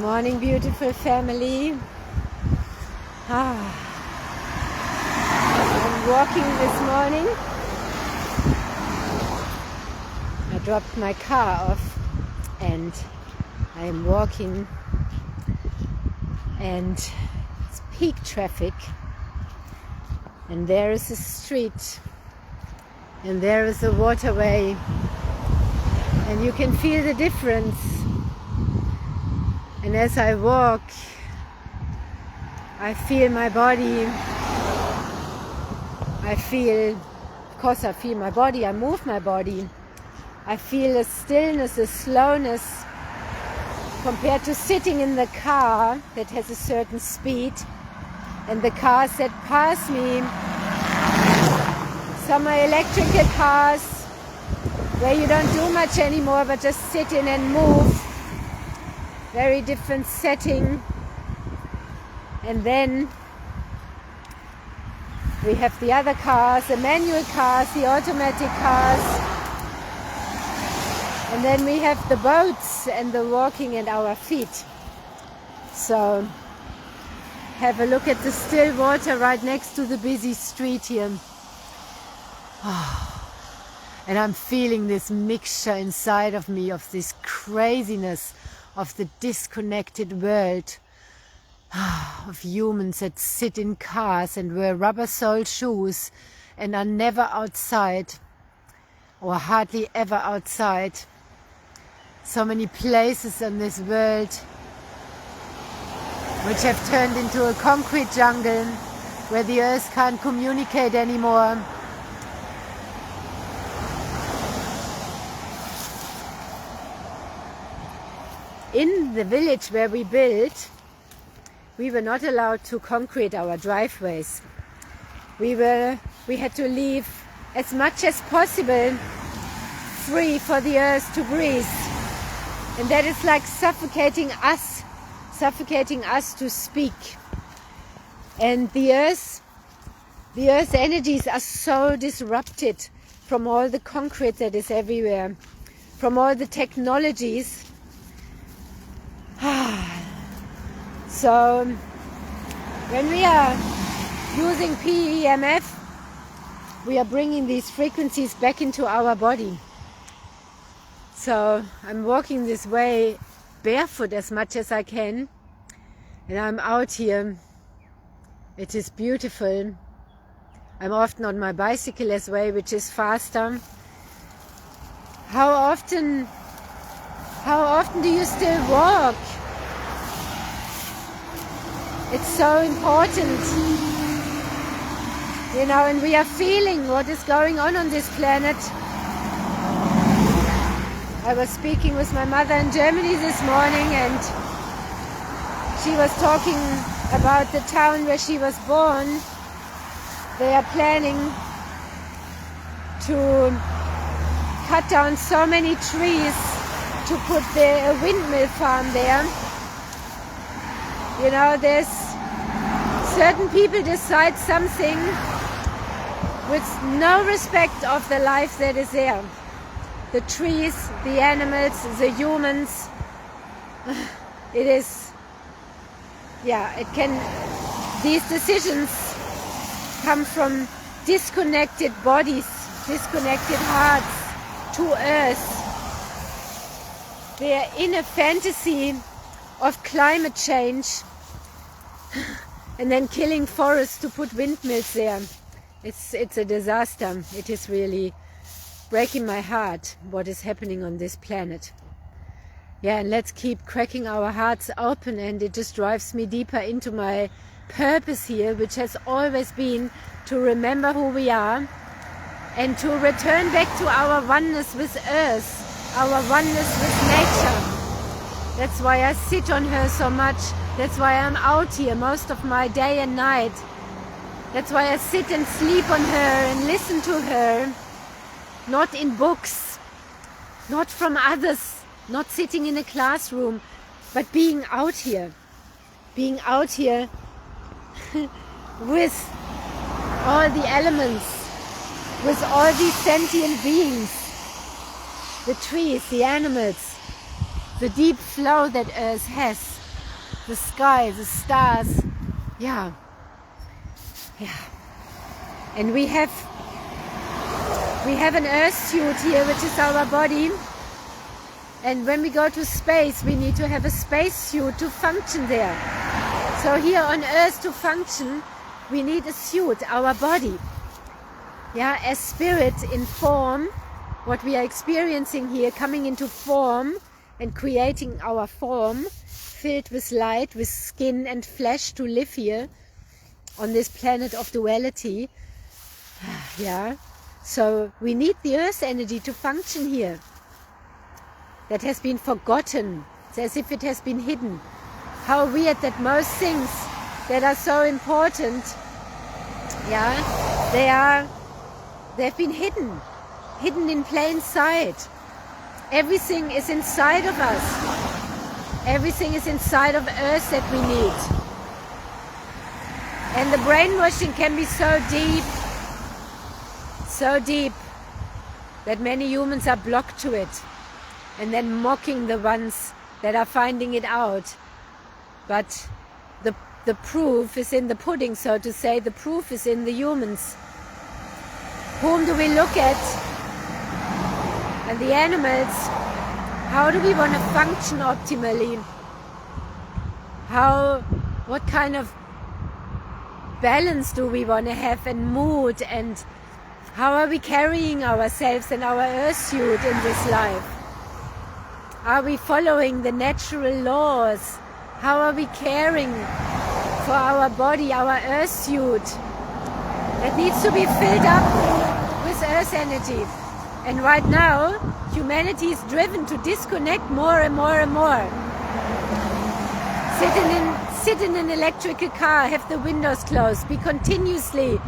morning, beautiful family. I'm walking this morning. I dropped my car off and I am walking, and it's peak traffic, and there is a street and there is a waterway, and you can feel the difference. And as I walk, I feel my body. Of course I feel my body, I move my body. I feel a stillness, a slowness compared to sitting in the car that has a certain speed. And the cars that pass me, some are electrical cars where you don't do much anymore but just sit in and move. Very different setting. And then we have the other cars, the manual cars, the automatic cars. And then we have the boats and the walking and our feet. So have a look at the still water right next to the busy street here. And I'm feeling this mixture inside of me of this craziness of the disconnected world, of humans that sit in cars and wear rubber-soled shoes and are never outside, or hardly ever outside. So many places in this world which have turned into a concrete jungle where the earth can't communicate anymore. In the village where we built, we were not allowed to concrete our driveways. We had to leave as much as possible free for the earth to breathe. And that is like suffocating us to speak. And the earth's energies are so disrupted from all the concrete that is everywhere, from all the technologies. So when we are using PEMF, we are bringing these frequencies back into our body. So I'm walking this way barefoot as much as I can, and I'm out here. It is beautiful. I'm often on my bicycle as well, which is faster. How often do you still walk? It's so important, and we are feeling what is going on this planet. I was speaking with my mother in Germany this morning, and she was talking about the town where she was born. They are planning to cut down so many trees to put a windmill farm there. There's certain people decide something with no respect of the life that is there. The trees, the animals, the humans. These decisions come from disconnected bodies, disconnected hearts to earth. They are in a fantasy of climate change and then killing forests to put windmills there. It's a disaster. It is really breaking my heart what is happening on this planet. And let's keep cracking our hearts open, and it just drives me deeper into my purpose here, which has always been to remember who we are and to return back to our oneness with earth, our oneness with nature. That's why I sit on her so much. That's why I'm out here most of my day and night. That's why I sit and sleep on her and listen to her. Not in books, not from others, not sitting in a classroom, but being out here. Being out here with all the elements, with all these sentient beings, the trees, the animals, the deep flow that Earth has. the sky, the stars. Yeah. And we have an earth suit here, which is our body. And when we go to space, we need to have a space suit to function there. So here on earth, to function, we need a suit, our body. Yeah, as spirit in form, what we are experiencing here, coming into form and creating our form, filled with light, with skin and flesh to live here on this planet of duality. Yeah, so we need the earth energy to function here. That has been forgotten. It's as if it has been hidden. How weird that most things that are so important, yeah, they've been hidden in plain sight. Everything is inside of us. Everything is inside of earth that we need. And the brainwashing can be so deep, that many humans are blocked to it, and then mocking the ones that are finding it out. But the proof is in the pudding, so to say. The proof is in the humans. Whom do we look at? And the animals. How do we want to function optimally? What kind of balance do we want to have, and mood, and how are we carrying ourselves and our earth suit in this life? Are we following the natural laws? How are we caring for our body, our earth suit? That needs to be filled up with earth energy. And right now, humanity is driven to disconnect more and more and more. Sit in an electrical car, have the windows closed, be continuously,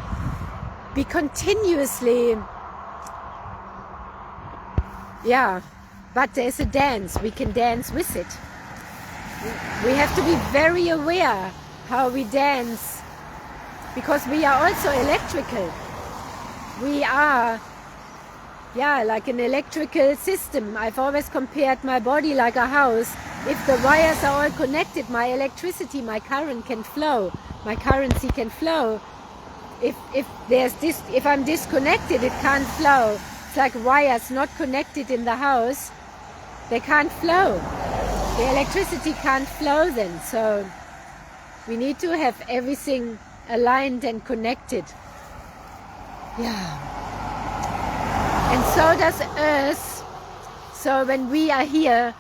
yeah, but there's a dance, we can dance with it. We have to be very aware how we dance, because we are also electrical. We are, like an electrical system. I've always compared my body like a house. If the wires are all connected, my electricity, my current can flow, my currency can flow. If I'm disconnected, it can't flow. It's like wires not connected in the house, they can't flow. The electricity can't flow then. So we need to have everything aligned and connected. Yeah. And so does Earth. So when we are here,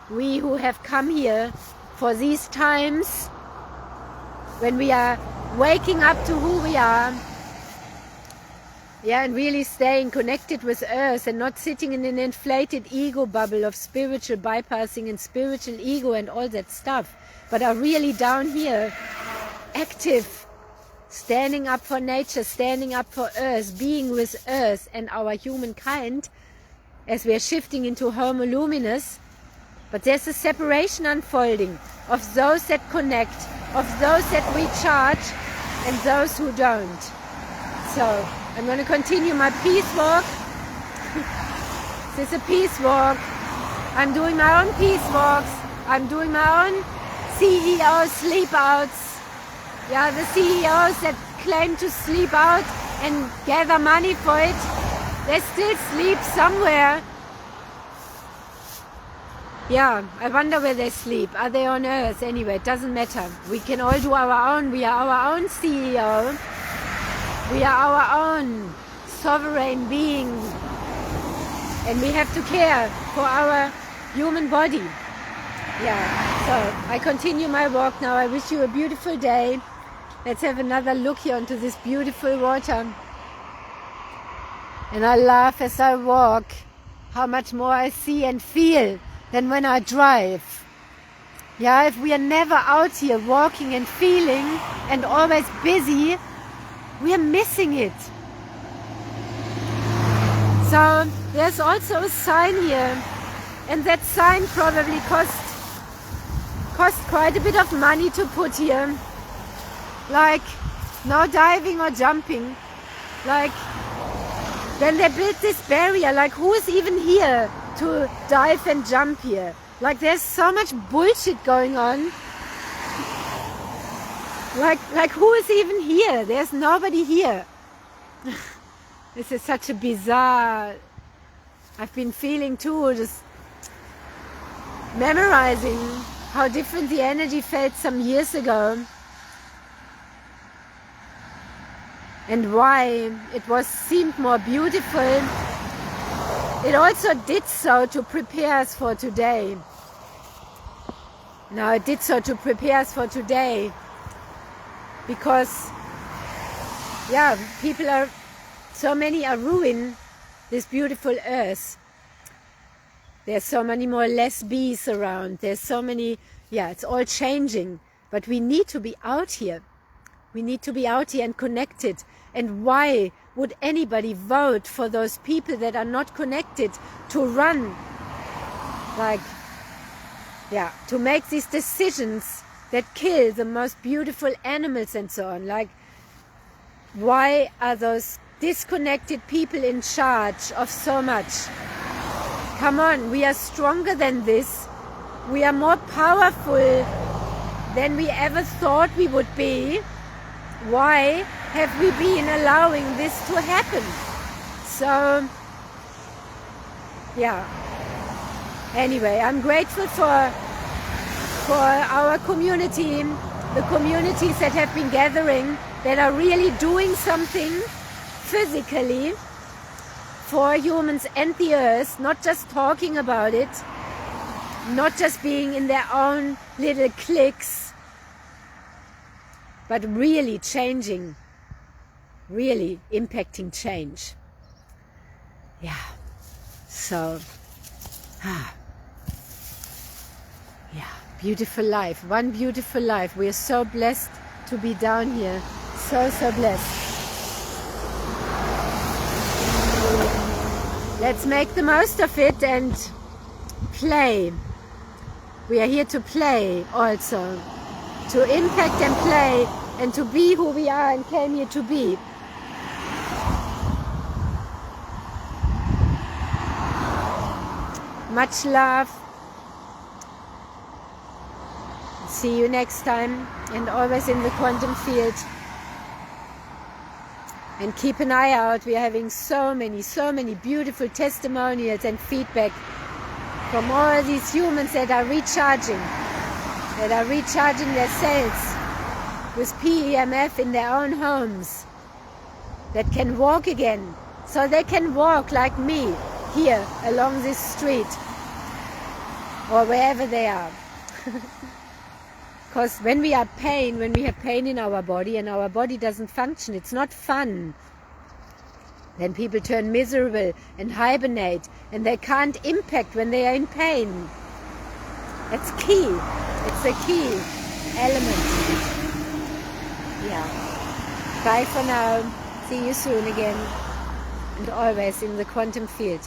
we who have come here for these times, when we are waking up to who we are, and really staying connected with Earth and not sitting in an inflated ego bubble of spiritual bypassing and spiritual ego and all that stuff, but are really down here, active, standing up for nature, standing up for Earth, being with Earth and our humankind as we are shifting into Homo Luminous. But there's a separation unfolding of those that connect, of those that recharge, and those who don't. So I'm going to continue my peace walk. This is a peace walk. I'm doing my own peace walks. I'm doing my own CEO sleep outs. Yeah, the CEOs that claim to sleep out and gather money for it, they still sleep somewhere. Yeah, I wonder where they sleep. Are they on Earth? Anyway, it doesn't matter. We can all do our own. We are our own CEO. We are our own sovereign being. And we have to care for our human body. Yeah, so I continue my walk now. I wish you a beautiful day. Let's have another look here onto this beautiful water. And I laugh as I walk how much more I see and feel than when I drive. Yeah, if we are never out here walking and feeling and always busy, we are missing it. So there's also a sign here, and that sign probably cost quite a bit of money to put here. Like no diving or jumping. Like when they built this barrier, like who is even here to dive and jump here? Like there's so much bullshit going on. Like who is even here? There's nobody here. This is such a bizarre... I've been feeling too, just memorizing how different the energy felt some years ago. And why it seemed more beautiful. It also did so to prepare us for today. Now it did so to prepare us for today. Because, yeah, so many are ruining this beautiful earth. There's so many more less bees around. There's so many, it's all changing. But we need to be out here. We need to be out here and connected. And why would anybody vote for those people that are not connected to run? To make these decisions that kill the most beautiful animals and so on. Why are those disconnected people in charge of so much? Come on, we are stronger than this. We are more powerful than we ever thought we would be. Why have we been allowing this to happen? So, anyway, I'm grateful for our community, the communities that have been gathering, that are really doing something physically for humans and the earth, not just talking about it, not just being in their own little cliques, but really changing, really impacting change. Beautiful life, one beautiful life. We are so blessed to be down here, so blessed. Let's make the most of it and play. We are here to play also, to impact and play and to be who we are and came here to be. Much love. See you next time, and always in the quantum field. And keep an eye out. We are having so many beautiful testimonials and feedback from all these humans that are recharging their cells with PEMF in their own homes, that can walk again, so they can walk like me here along this street or wherever they are. Because when we have pain in our body and our body doesn't function, it's not fun. Then people turn miserable and hibernate, and they can't impact when they are in pain. It's key. It's a key element. Bye for now. See you soon again. And always in the quantum field.